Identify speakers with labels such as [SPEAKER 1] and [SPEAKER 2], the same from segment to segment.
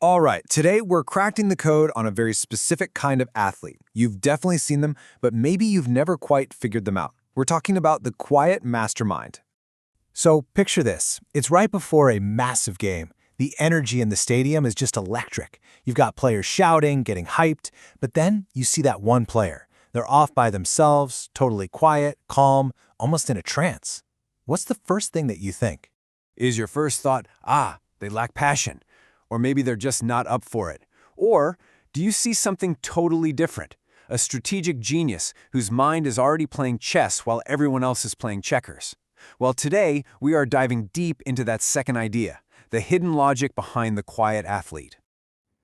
[SPEAKER 1] All right, today we're cracking the code on a very specific kind of athlete. You've definitely seen them, but maybe you've never quite figured them out. We're talking about the quiet mastermind. So picture this. It's right before a massive game. The energy in the stadium is just electric. You've got players shouting, getting hyped, but then you see that one player. They're off by themselves, totally quiet, calm, almost in a trance. What's the first thing that you think?
[SPEAKER 2] Is your first thought, they lack passion, or maybe they're just not up for it? Or do you see something totally different? A strategic genius whose mind is already playing chess while everyone else is playing checkers? Well, today we are diving deep into that second idea, the hidden logic behind the quiet athlete.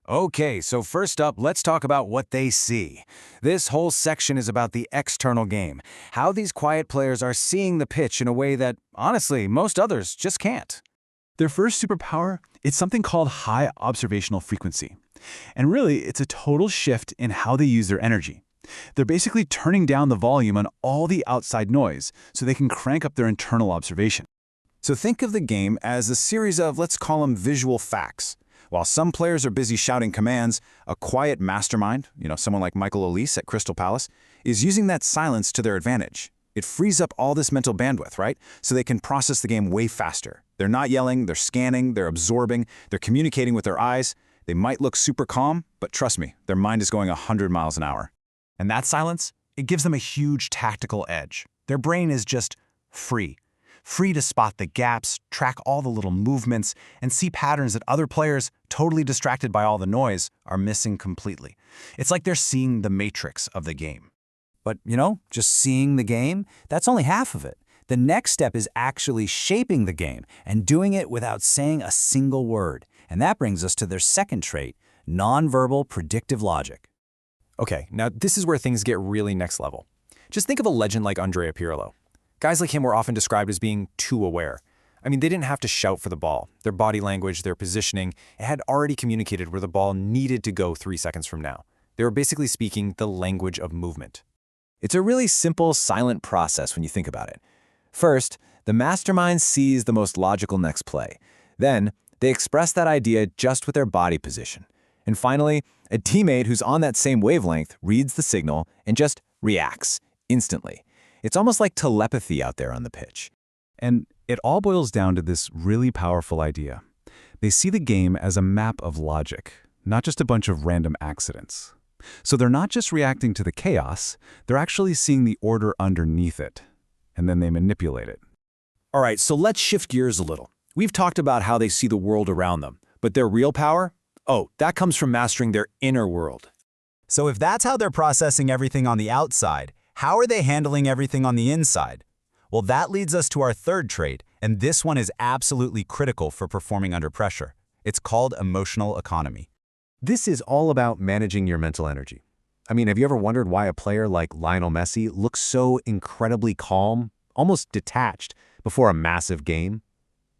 [SPEAKER 2] Okay, so first up, let's talk about what they see. This whole section is about the external game, how these quiet players are seeing the pitch in a way that, honestly, most others just can't.
[SPEAKER 3] Their first superpower is something called high observational frequency. And really, it's a total shift in how they use their energy. They're basically turning down the volume on all the outside noise so they can crank up their internal observation.
[SPEAKER 2] So think of the game as a series of, let's call them visual facts. While some players are busy shouting commands, a quiet mastermind, someone like Michael Olise at Crystal Palace, is using that silence to their advantage. It frees up all this mental bandwidth, right? So they can process the game way faster. They're not yelling, they're scanning, they're absorbing, they're communicating with their eyes. They might look super calm, but trust me, their mind is going 100 miles an hour.
[SPEAKER 4] And that silence, it gives them a huge tactical edge. Their brain is just free to spot the gaps, track all the little movements, and see patterns that other players, totally distracted by all the noise, are missing completely. It's like they're seeing the matrix of the game.
[SPEAKER 5] But, just seeing the game, that's only half of it. The next step is actually shaping the game and doing it without saying a single word. And that brings us to their second trait, nonverbal predictive logic.
[SPEAKER 1] Okay, now this is where things get really next level. Just think of a legend like Andrea Pirlo. Guys like him were often described as being too aware. I mean, they didn't have to shout for the ball. Their body language, their positioning, it had already communicated where the ball needed to go 3 seconds from now. They were basically speaking the language of movement.
[SPEAKER 6] It's a really simple, silent process when you think about it. First, the mastermind sees the most logical next play. Then, they express that idea just with their body position. And finally, a teammate who's on that same wavelength reads the signal and just reacts instantly. It's almost like telepathy out there on the pitch.
[SPEAKER 3] And it all boils down to this really powerful idea. They see the game as a map of logic, not just a bunch of random accidents. So they're not just reacting to the chaos, they're actually seeing the order underneath it, and then they manipulate it.
[SPEAKER 1] All right, so let's shift gears a little. We've talked about how they see the world around them, but their real power? Oh, that comes from mastering their inner world.
[SPEAKER 5] So if that's how they're processing everything on the outside, how are they handling everything on the inside? Well, that leads us to our third trait, and this one is absolutely critical for performing under pressure. It's called emotional economy.
[SPEAKER 7] This is all about managing your mental energy. I mean, have you ever wondered why a player like Lionel Messi looks so incredibly calm, almost detached, before a massive game?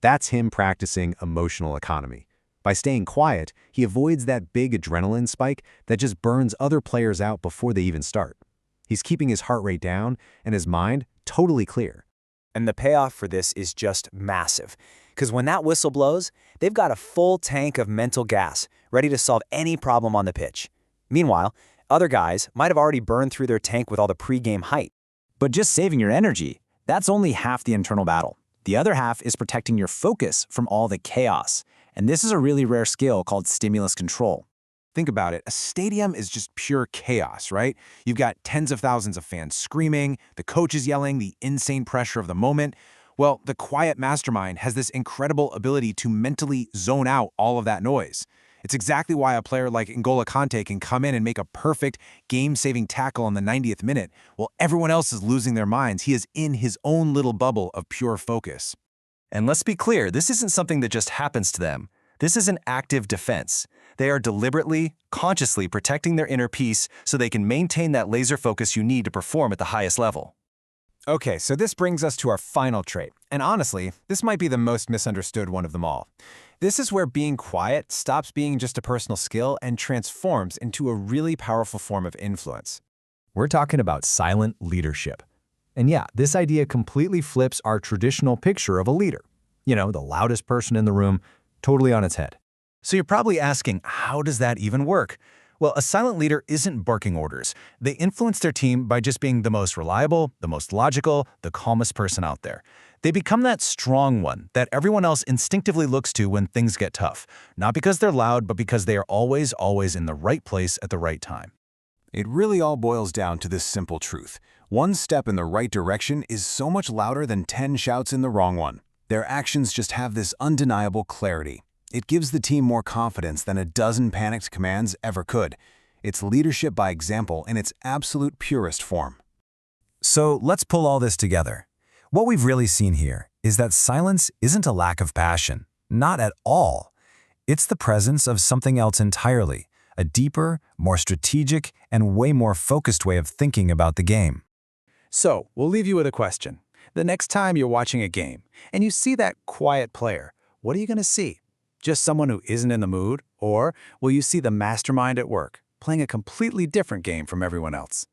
[SPEAKER 7] That's him practicing emotional economy. By staying quiet, he avoids that big adrenaline spike that just burns other players out before they even start. He's keeping his heart rate down and his mind totally clear.
[SPEAKER 6] And the payoff for this is just massive. Because when that whistle blows, they've got a full tank of mental gas, ready to solve any problem on the pitch. Meanwhile, other guys might have already burned through their tank with all the pre-game hype.
[SPEAKER 5] But just saving your energy, that's only half the internal battle. The other half is protecting your focus from all the chaos. And this is a really rare skill called stimulus control.
[SPEAKER 1] Think about it. A stadium is just pure chaos, right? You've got tens of thousands of fans screaming, the coach is yelling, the insane pressure of the moment. Well, the quiet mastermind has this incredible ability to mentally zone out all of that noise. It's exactly why a player like N'Golo Kante can come in and make a perfect game-saving tackle in the 90th minute while everyone else is losing their minds. He is in his own little bubble of pure focus.
[SPEAKER 6] And let's be clear, this isn't something that just happens to them. This is an active defense. They are deliberately, consciously protecting their inner peace so they can maintain that laser focus you need to perform at the highest level.
[SPEAKER 1] Okay, so this brings us to our final trait. And honestly, this might be the most misunderstood one of them all. This is where being quiet stops being just a personal skill and transforms into a really powerful form of influence.
[SPEAKER 7] We're talking about silent leadership. And yeah, this idea completely flips our traditional picture of a leader. The loudest person in the room, totally on its head.
[SPEAKER 4] So you're probably asking, how does that even work? Well, a silent leader isn't barking orders. They influence their team by just being the most reliable, the most logical, the calmest person out there. They become that strong one that everyone else instinctively looks to when things get tough, not because they're loud, but because they are always in the right place at the right time.
[SPEAKER 2] It really all boils down to this simple truth. One step in the right direction is so much louder than 10 shouts in the wrong one. Their actions just have this undeniable clarity. It gives the team more confidence than a dozen panicked commands ever could. It's leadership by example in its absolute purest form.
[SPEAKER 5] So let's pull all this together. What we've really seen here is that silence isn't a lack of passion. Not at all. It's the presence of something else entirely, a deeper, more strategic, and way more focused way of thinking about the game.
[SPEAKER 1] So, we'll leave you with a question. The next time you're watching a game and you see that quiet player, what are you going to see? Just someone who isn't in the mood? Or will you see the mastermind at work, playing a completely different game from everyone else?